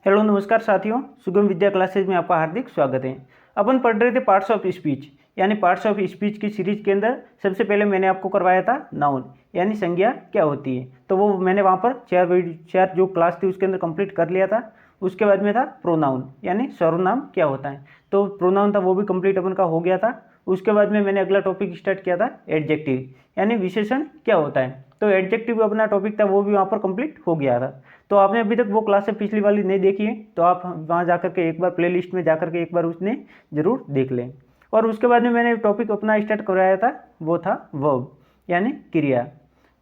Hello नमस्कार साथियों, सुगम विद्या क्लासेज में आपका हार्दिक स्वागत है। अपन पढ़ रहे थे पार्ट्स ऑफ स्पीच यानी पार्ट्स ऑफ स्पीच की सीरीज के अंदर सबसे पहले मैंने आपको करवाया था नाउन यानी संज्ञा क्या होती है। तो वो मैंने वहाँ पर चार जो क्लास थी उसके अंदर कंप्लीट कर लिया था। उसके बाद में था प्रोनाउन यानी सर्वनाम क्या होता है, तो प्रोनाउन था वो भी कंप्लीट अपन का हो गया था। उसके बाद में मैंने अगला टॉपिक स्टार्ट किया था एडजेक्टिव यानी विशेषण क्या होता है। तो एडजेक्टिव अपना टॉपिक था वो भी वहाँ पर कंप्लीट हो गया था। तो आपने अभी तक वो क्लासें पिछली वाली नहीं देखी है तो आप वहाँ जाकर के एक बार प्लेलिस्ट में जाकर के एक बार उसने ज़रूर देख लें। और उसके बाद में मैंने टॉपिक अपना स्टार्ट कराया था वो था वर्ब यानी क्रिया।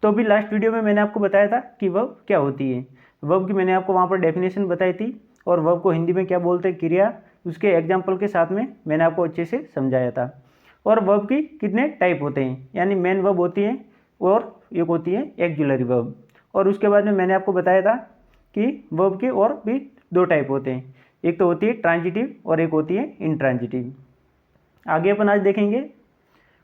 तो अभी लास्ट वीडियो में मैंने आपको बताया था कि वर्ब क्या होती है। वर्ब की मैंने आपको वहाँ पर डेफिनेशन बताई थी और वर्ब को हिंदी में क्या बोलते हैं क्रिया, उसके एग्जाम्पल के साथ में मैंने आपको अच्छे से समझाया था। और वर्ब की कितने टाइप होते हैं यानी मेन वर्ब होती है और एक होती है एक्जुलरी वर्ब। और उसके बाद में मैंने आपको बताया था कि वर्ब के और भी दो टाइप होते हैं, एक तो होती है ट्रांजिटिव और एक होती है इंट्रांजिटिव। आगे अपन आज देखेंगे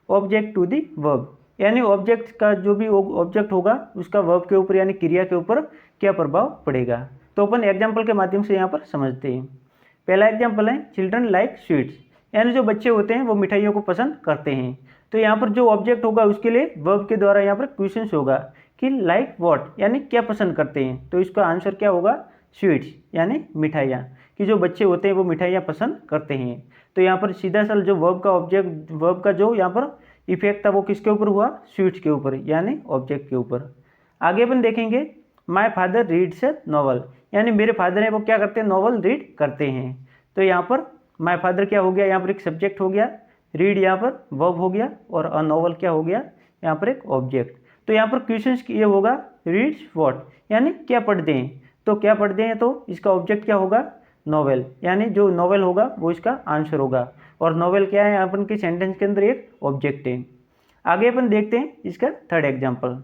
ऑब्जेक्ट टू दी वर्ब यानी ऑब्जेक्ट का जो भी ऑब्जेक्ट होगा उसका वर्ब के ऊपर यानी क्रिया के ऊपर क्या प्रभाव पड़ेगा। तो अपन एग्जाम्पल के माध्यम से यहाँ पर समझते हैं। पहला एग्जाम्पल है चिल्ड्रन लाइक स्वीट्स यानी जो बच्चे होते हैं वो मिठाइयों को पसंद करते हैं। तो यहाँ पर जो ऑब्जेक्ट होगा उसके लिए वर्ब के द्वारा यहाँ पर क्वेश्चन होगा कि लाइक व्हाट यानी क्या पसंद करते हैं। तो इसका आंसर क्या होगा स्वीट्स यानी मिठाइयाँ, कि जो बच्चे होते हैं वो मिठाइयाँ पसंद करते हैं। तो यहाँ पर सीधा सल जो वर्ब का ऑब्जेक्ट वर्ब का जो यहाँ पर इफेक्ट था वो किसके ऊपर हुआ, स्वीट्स के ऊपर यानी ऑब्जेक्ट के ऊपर। आगे अपन देखेंगे my father reads A novel यानी मेरे फादर हैं वो क्या करते हैं, नॉवल रीड करते हैं। तो यहाँ पर माय फादर क्या हो गया, यहाँ पर एक सब्जेक्ट हो गया, रीड यहाँ पर वर्ब हो गया और अ नॉवल क्या हो गया यहाँ पर एक ऑब्जेक्ट। तो यहाँ पर क्वेश्चन ये होगा रीड्स व्हाट यानी क्या पढ़ते हैं। तो क्या पढ़ते हैं तो इसका ऑब्जेक्ट क्या होगा, नॉवेल यानी जो नॉवेल होगा वो इसका आंसर होगा। और नॉवेल क्या है अपन के सेंटेंस के अंदर एक ऑब्जेक्ट है। आगे अपन देखते हैं इसका third example,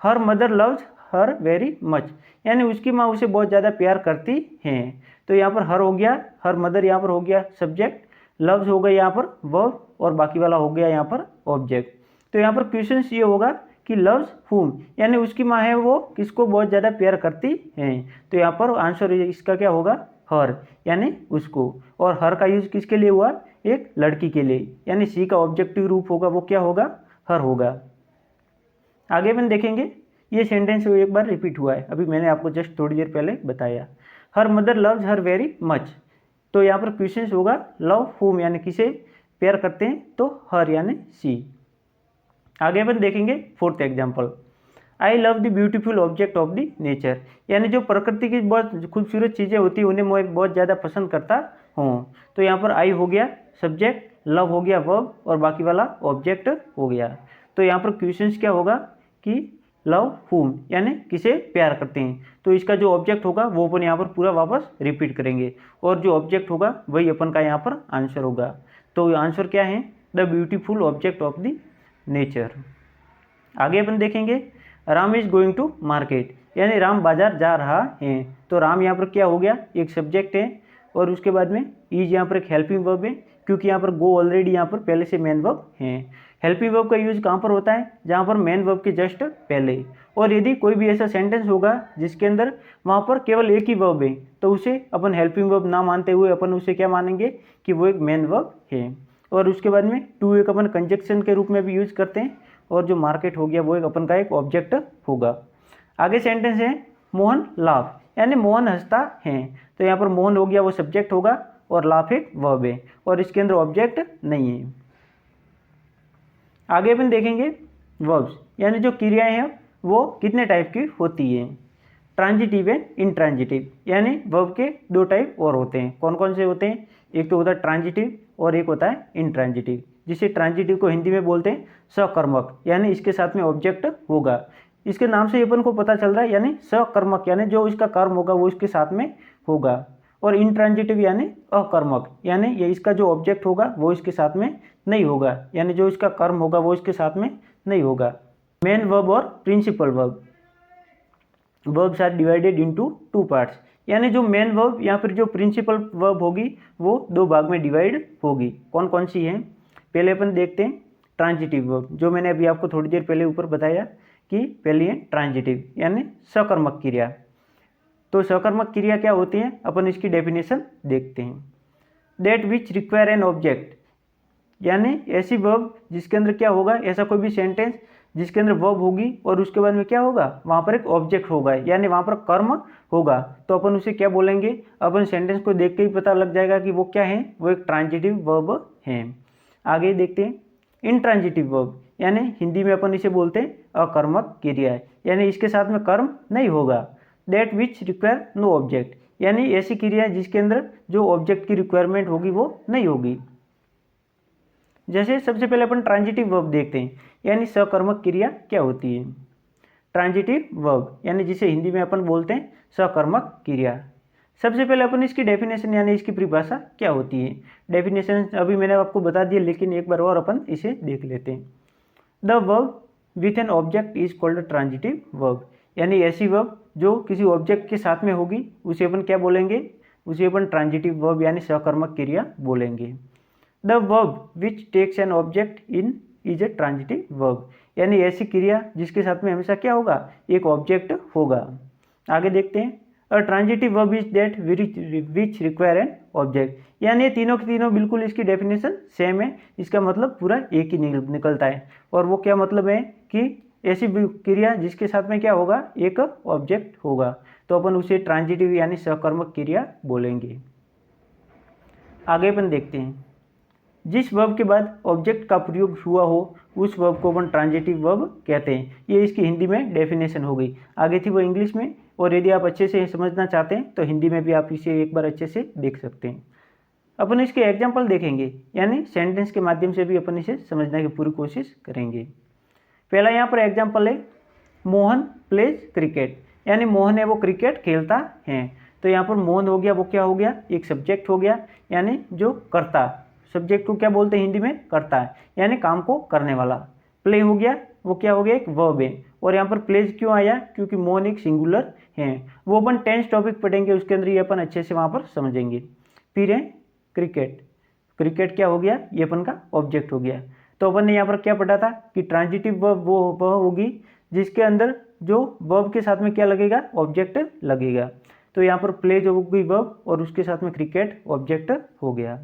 her mother loves her very much यानी उसकी माँ उसे बहुत ज़्यादा प्यार करती हैं। तो यहाँ पर हर हो गया, हर मदर यहाँ पर हो गया सब्जेक्ट, लव्स हो गया यहाँ पर वर्ब और बाकी वाला हो गया यहाँ पर ऑब्जेक्ट। तो यहाँ पर क्वेश्चन ये होगा कि लव्स हुम यानी उसकी माँ है वो किसको बहुत ज़्यादा प्यार करती हैं। तो यहाँ पर आंसर इसका क्या होगा हर यानी उसको। और हर का यूज किसके लिए हुआ, एक लड़की के लिए यानी सी का ऑब्जेक्टिव रूप होगा वो क्या होगा हर होगा। आगे अपन देखेंगे ये सेंटेंस एक बार रिपीट हुआ है, अभी मैंने आपको जस्ट थोड़ी देर पहले बताया, her mother loves her very much. तो यहाँ पर क्वेश्चन होगा लव हुम यानी किसे प्यार करते हैं, तो हर यानी सी। आगे अपन देखेंगे fourth example, I love the beautiful object of the nature यानी जो प्रकृति की बहुत खूबसूरत चीज़ें होती हैं उन्हें मैं बहुत ज़्यादा पसंद करता हूँ। तो यहाँ पर आई हो गया सब्जेक्ट, लव हो गया वर्ब और बाकी वाला ऑब्जेक्ट हो गया। तो यहाँ पर क्वेश्चन क्या होगा कि लव हुम यानी किसे प्यार करते हैं। तो इसका जो ऑब्जेक्ट होगा वो अपन यहाँ पर पूरा वापस रिपीट करेंगे और जो ऑब्जेक्ट होगा वही अपन का यहाँ पर आंसर होगा। तो आंसर क्या है, the beautiful object of the nature. आगे अपन देखेंगे Ram is going to market यानी राम बाजार जा रहा है। तो राम यहाँ पर क्या हो गया, एक सब्जेक्ट है और उसके बाद में इज यहाँ पर एक हेल्पिंग वर्ब है क्योंकि यहाँ पर गो ऑलरेडी यहाँ पर पहले से मेन वर्ब है। हेल्पिंग वर्ब का यूज कहाँ पर होता है, जहाँ पर मेन वर्ब के जस्ट पहले। और यदि कोई भी ऐसा सेंटेंस होगा जिसके अंदर वहाँ पर केवल एक ही वर्ब है तो उसे अपन हेल्पिंग वर्ब ना मानते हुए अपन उसे क्या मानेंगे कि वो एक मेन वर्ब है। और उसके बाद में टू एक अपन कंजक्शन के रूप में भी यूज करते हैं और जो मार्केट हो गया वो एक अपन का एक ऑब्जेक्ट होगा। आगे सेंटेंस है मोहन लाफ यानी मोहन हंसता है। तो यहाँ पर मोहन हो गया वो सब्जेक्ट होगा और लाफ एक वर्ब है और इसके अंदर ऑब्जेक्ट नहीं है। आगे अपन देखेंगे वर्ब्स यानी जो क्रियाएं हैं वो कितने टाइप की होती है, ट्रांजिटिव है इंट्रांजिटिव यानी वर्ब के दो टाइप और होते हैं। कौन कौन से होते हैं, एक तो होता है ट्रांजिटिव और एक होता है इंट्रांजिटिव। जिसे ट्रांजिटिव को हिंदी में बोलते हैं सकर्मक यानी इसके साथ में ऑब्जेक्ट होगा। इसके नाम से अपन को पता चल रहा है यानी सकर्मक यानी जो इसका कर्म होगा वो इसके साथ में होगा। और इंट्रांजिटिव यानी अकर्मक यानी ये इसका जो ऑब्जेक्ट होगा वो इसके साथ में नहीं होगा यानी जो इसका कर्म होगा वो इसके साथ में नहीं होगा। मेन वर्ब और principal verb, verbs are divided into two parts यानी जो मेन वर्ब या फिर जो प्रिंसिपल वर्ब होगी वो दो भाग में डिवाइड होगी। कौन कौन सी हैं, पहले अपन देखते हैं ट्रांजिटिव वर्ब, जो मैंने अभी आपको थोड़ी देर पहले ऊपर बताया कि पहली है ट्रांजिटिव यानी सकर्मक क्रिया। तो सकर्मक क्रिया क्या होती है, अपन इसकी डेफिनेशन देखते हैं। That which require an object, यानी ऐसी वर्ब जिसके अंदर क्या होगा, ऐसा कोई भी सेंटेंस जिसके अंदर वर्ब होगी और उसके बाद में क्या होगा, वहाँ पर एक ऑब्जेक्ट होगा, यानी वहाँ पर कर्म होगा, तो अपन उसे क्या बोलेंगे। अपन सेंटेंस को देख के ही पता लग जाएगा कि वो क्या है, वो एक ट्रांजिटिव वर्ब है। आगे देखते हैं इनट्रांजिटिव वर्ब, यानी हिंदी में अपन इसे बोलते हैं अकर्मक क्रिया है, यानी इसके साथ में कर्म नहीं होगा। That which require no object, यानी ऐसी क्रिया जिसके अंदर जो ऑब्जेक्ट की रिक्वायरमेंट होगी वो नहीं होगी। जैसे सबसे पहले अपन ट्रांजिटिव वर्ब देखते हैं, यानी सकर्मक क्रिया क्या होती है। ट्रांजिटिव वर्ब यानी जिसे हिंदी में अपन बोलते हैं सकर्मक क्रिया। सबसे पहले अपन इसकी डेफिनेशन यानी इसकी परिभाषा क्या होती है। डेफिनेशन अभी मैंने आपको बता दिया, लेकिन एक बार और अपन इसे देख लेते हैं। The verb with an object is called transitive verb, यानी ऐसी वर्ब जो किसी ऑब्जेक्ट के साथ में होगी उसे अपन क्या बोलेंगे, उसे अपन ट्रांजिटिव वर्ब यानी सकर्मक क्रिया बोलेंगे। The verb which takes an object in is a transitive verb, यानी ऐसी क्रिया जिसके साथ में हमेशा क्या होगा, एक ऑब्जेक्ट होगा। आगे देखते हैं अ transitive verb is that which require an object, यानी ये तीनों के तीनों बिल्कुल इसकी डेफिनेशन सेम है, इसका मतलब पूरा एक ही निकलता है। और वो क्या मतलब है कि ऐसी क्रिया जिसके साथ में क्या होगा, एक ऑब्जेक्ट होगा, तो अपन उसे ट्रांजिटिव यानी सकर्मक क्रिया बोलेंगे। आगे अपन देखते हैं जिस वर्ब के बाद ऑब्जेक्ट का प्रयोग हुआ हो उस वर्ब को अपन ट्रांजिटिव वर्ब कहते हैं। ये इसकी हिंदी में डेफिनेशन हो गई, आगे थी वो इंग्लिश में, और यदि आप अच्छे से समझना चाहते हैं तो हिंदी में भी आप इसे एक बार अच्छे से देख सकते हैं। अपन इसके एग्जाम्पल देखेंगे, यानी सेंटेंस के माध्यम से भी अपन इसे समझने की पूरी कोशिश करेंगे। पहला यहाँ पर एग्जाम्पल है मोहन प्लेज क्रिकेट, यानी मोहन है वो क्रिकेट खेलता है। तो यहाँ पर मोहन हो गया, वो क्या हो गया, एक सब्जेक्ट हो गया, यानी जो करता, सब्जेक्ट को क्या बोलते हैं हिंदी में, करता है, यानी काम को करने वाला। प्ले हो गया, वो क्या हो गया, एक वर्ब है। और यहाँ पर प्लेज क्यों आया, क्योंकि मोहन एक सिंगुलर है। वो अपन टेंस टॉपिक पढ़ेंगे, उसके अंदर ये अपन अच्छे से वहाँ पर समझेंगे। फिर है क्रिकेट, क्रिकेट क्या हो गया, ये अपन का ऑब्जेक्ट हो गया। तो अपन ने यहाँ पर क्या पढ़ा था कि ट्रांजिटिव वर्ब वह होगी जिसके अंदर जो वर्ब के साथ में क्या लगेगा, ऑब्जेक्ट लगेगा। तो यहाँ पर प्लेज हो गई वर्ब और उसके साथ में क्रिकेट ऑब्जेक्ट हो गया।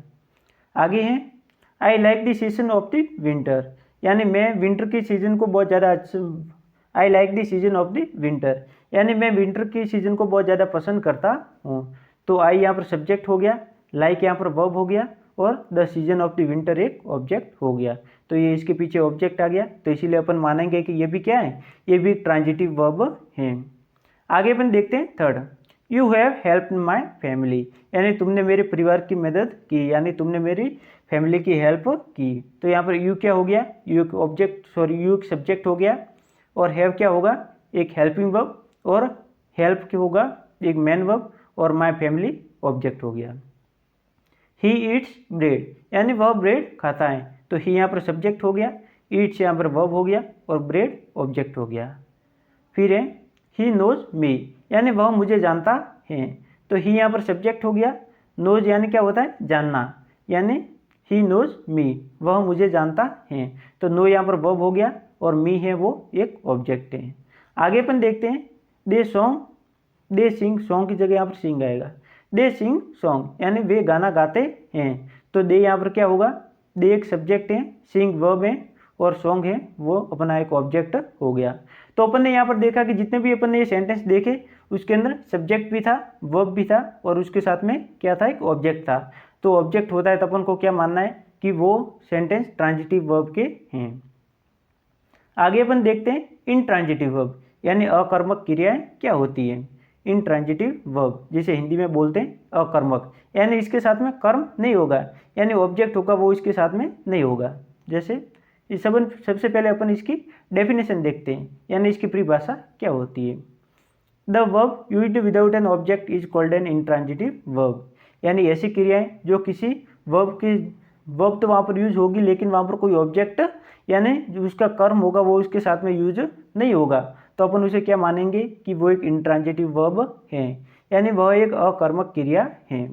आगे हैं I like the season of the winter, यानी मैं विंटर की सीजन को बहुत ज़्यादा I like the season of the winter, यानी मैं विंटर की सीजन को बहुत ज़्यादा पसंद करता हूँ। तो आई यहाँ पर सब्जेक्ट हो गया, लाइक यहाँ पर वर्ब हो गया, और the season of the winter एक ऑब्जेक्ट हो गया। तो ये इसके पीछे ऑब्जेक्ट आ गया, तो इसीलिए अपन मानेंगे कि ये भी क्या है, ये भी ट्रांजिटिव वर्ब है। आगे अपन देखते हैं third, you have helped my family, यानी तुमने मेरे परिवार की मदद की, यानी तुमने मेरी फैमिली की हेल्प की। तो यहाँ पर यू क्या हो गया, यू एक ऑब्जेक्ट, यू एक सब्जेक्ट हो गया, और हैव क्या होगा, एक हेल्पिंग वर्ब, और हेल्प क्या होगा, एक मेन वर्ब, और माई फैमिली ऑब्जेक्ट हो गया। ही ईट्स ब्रेड, यानी वह ब्रेड खाता है, तो ही यहाँ पर सब्जेक्ट हो गया, ईट्स यहाँ पर वर्ब हो गया, और ब्रेड ऑब्जेक्ट हो गया। फिर है ही नोज मी, यानी वह मुझे जानता है, तो ही यहाँ पर सब्जेक्ट हो गया, नोज यानी क्या होता है, जानना, यानी ही नोज मी, वह मुझे जानता है, तो नो यहाँ पर वर्ब हो गया, और मी है वो एक ऑब्जेक्ट है। आगे अपन देखते हैं दे सॉन्ग, दे सिंग, सॉन्ग की जगह यहाँ पर सिंग आएगा, दे सिंग सॉन्ग, यानी वे गाना गाते हैं। तो दे यहाँ पर क्या होगा, दे एक सब्जेक्ट है, सिंग वर्ब है, और सॉन्ग है वो अपना एक ऑब्जेक्ट हो गया। तो अपन ने यहाँ पर देखा कि जितने भी अपन ने ये सेंटेंस देखे उसके अंदर सब्जेक्ट भी था, वर्ब भी था, और उसके साथ में क्या था, एक ऑब्जेक्ट था। तो ऑब्जेक्ट होता है तो अपन को क्या मानना है कि वो सेंटेंस ट्रांजिटिव वर्ब के हैं। आगे अपन देखते हैं इनट्रांजिटिव वर्ब, यानी अकर्मक क्रियाएं क्या होती हैं। इनट्रांजिटिव वर्ब जिसे हिंदी में बोलते हैं अकर्मक, यानी इसके साथ में कर्म नहीं होगा, यानी ऑब्जेक्ट होगा वो इसके साथ में नहीं होगा। जैसे इस सबसे पहले अपन इसकी डेफिनेशन देखते हैं, यानी इसकी परिभाषा क्या होती है। The verb used without an object is called an intransitive verb, यानी ऐसी क्रियाएं जो किसी वर्ब तो वहाँ पर यूज होगी लेकिन वहाँ पर कोई ऑब्जेक्ट यानी जो उसका कर्म होगा वो उसके साथ में यूज नहीं होगा, तो अपन उसे क्या मानेंगे कि वो एक इनट्रांजिटिव वर्ब है, यानी वह एक अकर्मक क्रिया है।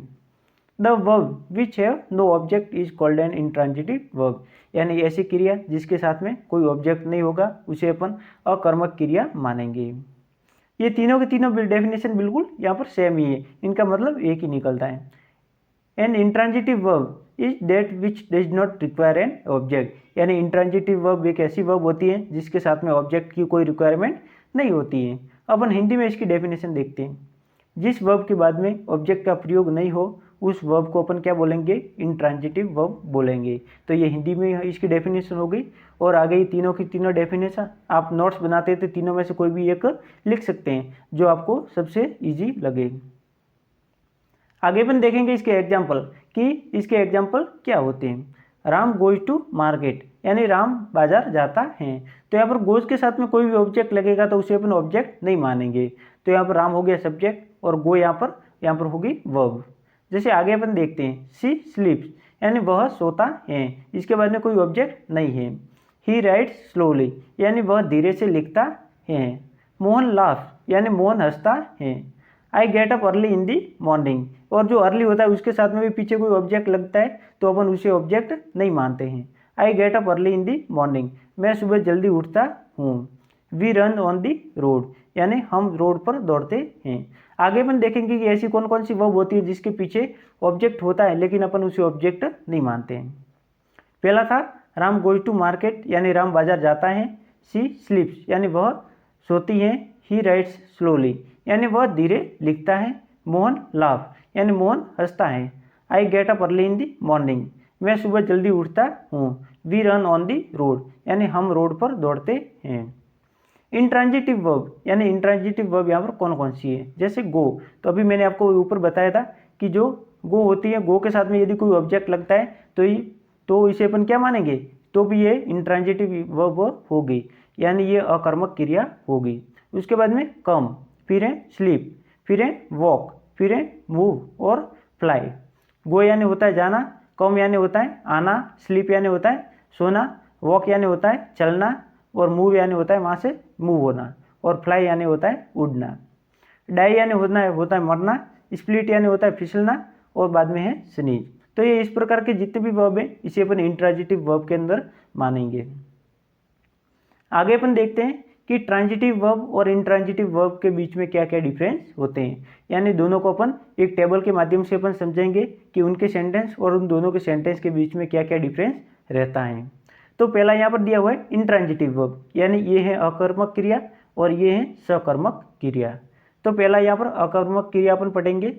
The verb which have no object is called an intransitive verb, यानी ऐसी क्रिया जिसके साथ में कोई ऑब्जेक्ट नहीं होगा उसे अपन अकर्मक क्रिया मानेंगे। ये तीनों के तीनों डेफिनेशन बिल्कुल यहाँ पर सेम ही है, इनका मतलब एक ही निकलता है। An intransitive verb is that which does not require an object, यानी इंट्रांजिटिव वर्ब एक ऐसी वर्ब होती है जिसके साथ में ऑब्जेक्ट की कोई रिक्वायरमेंट नहीं होती है। अपन हिंदी में इसकी डेफिनेशन देखते हैं। जिस वर्ब के बाद में ऑब्जेक्ट का प्रयोग नहीं हो उस वर्ब को अपन क्या बोलेंगे, इंट्रांजिटिव वर्ब बोलेंगे। तो ये हिंदी में इसकी डेफिनेशन हो गई। और आगे ये तीनों की तीनों डेफिनेशन आप नोट्स बनाते थे, तीनों में से कोई भी एक लिख सकते हैं जो आपको सबसे ईजी लगे। आगे अपन देखेंगे इसके एग्जाम्पल कि इसके एग्जाम्पल क्या होते हैं। राम गोज टू मार्केट, यानी राम बाजार जाता है। तो यहाँ पर गोज के साथ में कोई भी ऑब्जेक्ट लगेगा तो उसे अपन ऑब्जेक्ट नहीं मानेंगे। तो यहाँ पर राम हो गया सब्जेक्ट और गो यहाँ पर होगी वर्ब। जैसे आगे अपन देखते हैं, सी स्लीप्स, यानी वह सोता है, इसके बाद में कोई ऑब्जेक्ट नहीं है। ही राइट्स स्लोली, यानी वह धीरे से लिखता है। मोहन लाफ, यानी मोहन हंसता है। I get up early in the morning, और जो अर्ली होता है उसके साथ में भी पीछे कोई ऑब्जेक्ट लगता है तो अपन उसे ऑब्जेक्ट नहीं मानते हैं। I get up early in the morning, मैं सुबह जल्दी उठता हूँ। We run on the road, यानी हम रोड पर दौड़ते हैं। आगे अपन देखेंगे कि ऐसी कौन कौन सी वर्ब होती है जिसके पीछे ऑब्जेक्ट होता है लेकिन अपन उसे ऑब्जेक्ट नहीं मानते हैं। पहला था राम गोज टू मार्केट, यानी राम बाजार जाता है। सी स्लीप्स, यानी वह सोती है। ही राइट्स स्लोली, यानी वह धीरे लिखता है। मोहन लाफ, यानी मोहन हंसता है। I get up early in the morning, मैं सुबह जल्दी उठता हूँ। We run on the road, यानी हम रोड पर दौड़ते हैं। इंट्रांजिटिव वर्ब, यानी इंट्रांजिटिव वर्ब यहाँ पर कौन कौन सी है। जैसे गो, तो अभी मैंने आपको ऊपर बताया था कि जो गो होती है, गो के साथ में यदि कोई ऑब्जेक्ट लगता है तो इसे अपन क्या मानेंगे, तो भी ये इंट्रांजिटिव वर्ब होगी, यानी ये अकर्मक क्रिया होगी। उसके बाद में कम, फिर है स्लीप, फिर है वॉक, फिर है मूव और फ्लाई। गो यानी होता है जाना, कम यानी होता है आना, स्लीप यानी होता है सोना, वॉक यानी होता है चलना, और मूव यानी होता है वहाँ से मूव होना, और फ्लाई यानी होता है उड़ना। डाई यानी होता है मरना, स्प्लिट यानी होता है फिसलना, और बाद में है स्नीज। तो ये इस प्रकार के जितने भी वर्ब हैं इसे अपन इंट्रांजिटिव वर्ब के अंदर मानेंगे। आगे अपन देखते हैं कि ट्रांजिटिव वर्ब और इंट्रांजिटिव वर्ब के बीच में क्या क्या डिफरेंस होते हैं, यानी दोनों को अपन एक टेबल के माध्यम से अपन समझेंगे कि उनके सेंटेंस और उन दोनों के सेंटेंस के बीच में क्या क्या डिफरेंस रहता है। तो पहला यहाँ पर दिया हुआ है इंट्रांजिटिव वर्ब, यानी ये है अकर्मक क्रिया और ये है सकर्मक क्रिया। तो पहला यहाँ पर अकर्मक क्रिया अपन पढ़ेंगे।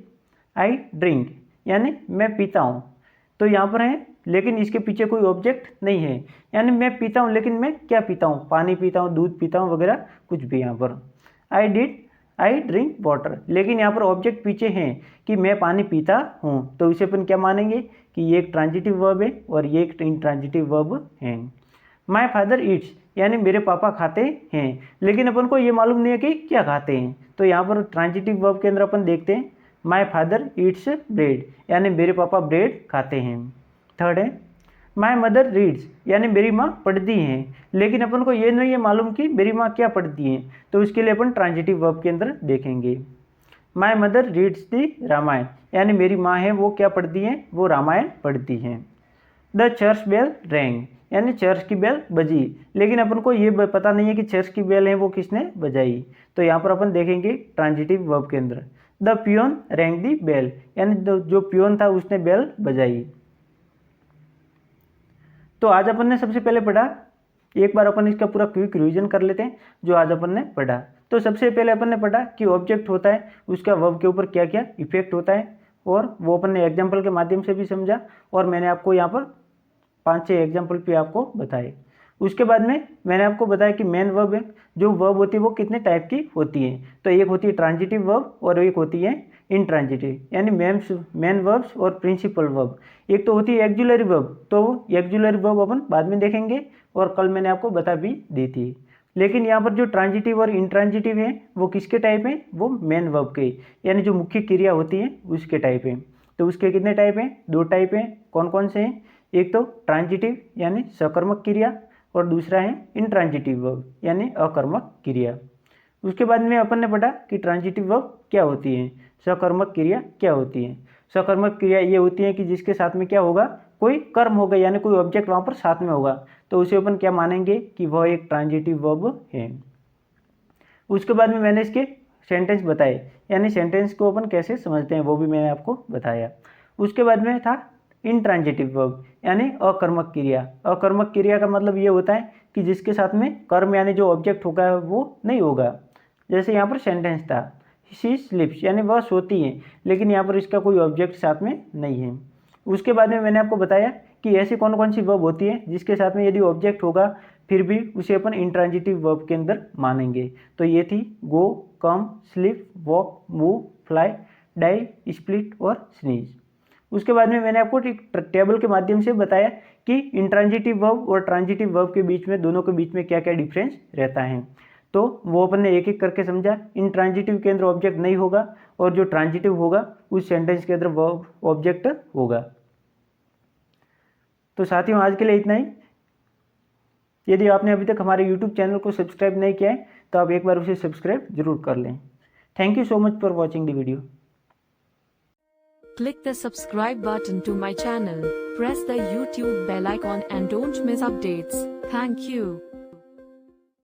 आई ड्रिंक, यानी मैं पीता हूँ। तो यहाँ पर है लेकिन इसके पीछे कोई ऑब्जेक्ट नहीं है, यानी मैं पीता हूँ लेकिन मैं क्या पीता हूँ, पानी पीता हूँ, दूध पीता हूँ वगैरह कुछ भी। यहाँ पर आई ड्रिंक वाटर, लेकिन यहाँ पर ऑब्जेक्ट पीछे है कि मैं पानी पीता हूँ, तो इसे अपन क्या मानेंगे कि ये एक ट्रांजिटिव वर्ब है और ये एक इंट्रांजिटिव वर्ब है। माय फादर ईट्स, यानी मेरे पापा खाते हैं, लेकिन अपन को ये मालूम नहीं है कि क्या खाते हैं। तो यहाँ पर ट्रांजिटिव वर्ब के अंदर अपन देखते हैं माय फादर ईट्स ब्रेड, यानी मेरे पापा ब्रेड खाते हैं। थर्ड है माय मदर रीड्स, यानी मेरी माँ पढ़ती हैं, लेकिन अपन को ये नहीं है मालूम कि मेरी माँ क्या पढ़ती हैं, तो उसके लिए अपन ट्रांजिटिव वर्ब के अंदर देखेंगे। माय मदर रीड्स दी रामायण, यानी मेरी माँ है वो क्या पढ़ती हैं, वो रामायण पढ़ती हैं। द चर्च बेल रैंग, यानी चर्च की बेल बजी, लेकिन अपन को ये पता नहीं है कि चर्च की बेल है वो किसने बजाई। तो यहाँ पर अपन देखेंगे ट्रांजिटिव वर्ब के अंदर the peon rang the bell, यानी जो पियोन था उसने बेल बजाई। तो आज अपन ने सबसे पहले पढ़ा, एक बार अपन इसका पूरा क्विक रिवीजन कर लेते हैं जो आज अपन ने पढ़ा। तो सबसे पहले अपन ने पढ़ा कि ऑब्जेक्ट होता है उसका वर्ब के ऊपर क्या क्या इफेक्ट होता है, और वो अपन ने एग्जाम्पल के माध्यम से भी समझा, और मैंने आपको यहाँ पर 5-6 एग्जाम्पल भी आपको बताए। उसके बाद में मैंने आपको बताया कि मेन वर्ब है, जो वर्ब होती है वो कितने टाइप की होती है। तो एक होती है ट्रांजिटिव वर्ब और एक होती है इंट्रांजिटिव, यानी मेन वर्ब्स और प्रिंसिपल वर्ब। एक तो होती है एक्जुलरी वर्ब, तो एक्जुलरी वर्ब अपन बाद में देखेंगे और कल मैंने आपको बता भी दी थी। लेकिन यहाँ पर जो ट्रांजिटिव और इंट्रांजिटिव है वो किसके टाइप है, वो मेन वर्ब के, यानी जो मुख्य क्रिया होती है उसके टाइप है। तो उसके कितने टाइप हैं, 2 टाइप हैं। कौन कौन से हैं, एक तो ट्रांजिटिव यानी सकर्मक क्रिया, और दूसरा है इंट्रांजिटिव वर्ब यानी अकर्मक क्रिया। उसके बाद में अपन ने पढ़ा कि ट्रांजिटिव वर्ब क्या होती है, सकर्मक क्रिया क्या होती है। सकर्मक क्रिया ये होती है कि जिसके साथ में क्या होगा, कोई कर्म होगा, यानी कोई ऑब्जेक्ट वहाँ पर साथ में होगा, तो उसे अपन क्या मानेंगे कि वह एक ट्रांजिटिव वर्ब है। उसके बाद में मैंने इसके सेंटेंस बताए, यानी सेंटेंस को अपन कैसे समझते हैं वो भी मैंने आपको बताया। उसके बाद में था इंट्रांजिटिव वर्ब, यानी अकर्मक क्रिया। अकर्मक क्रिया का मतलब ये होता है कि जिसके साथ में कर्म यानी जो ऑब्जेक्ट होगा वो नहीं होगा। जैसे यहाँ पर सेंटेंस था शी स्लीप्स, यानी वह सोती है, लेकिन यहाँ पर इसका कोई ऑब्जेक्ट साथ में नहीं है। उसके बाद में मैंने आपको बताया कि ऐसी कौन कौन सी वर्ब होती है जिसके साथ में यदि ऑब्जेक्ट होगा फिर भी उसे अपन इंट्रांजिटिव वर्ब के अंदर मानेंगे। तो ये थी go, come, sleep, walk, move, fly, die, split और स्नीज। उसके बाद में मैंने आपको एक टेबल के माध्यम से बताया कि इंट्रांजिटिव वर्ब और ट्रांजिटिव वर्ब के बीच में, दोनों के बीच में क्या क्या डिफरेंस रहता है। तो वो अपन ने एक एक करके समझा। इंट्रांजिटिव के अंदर ऑब्जेक्ट नहीं होगा और जो ट्रांजिटिव होगा उस सेंटेंस के अंदर वर्ब ऑब्जेक्ट होगा। तो साथियों आज के लिए इतना ही। यदि आपने अभी तक हमारे YouTube चैनल को सब्सक्राइब नहीं किया है तो आप एक बार उसे सब्सक्राइब जरूर कर लें। Thank you so much for watching the video. Click the subscribe button to my channel, press the YouTube bell icon and don't miss updates. Thank you.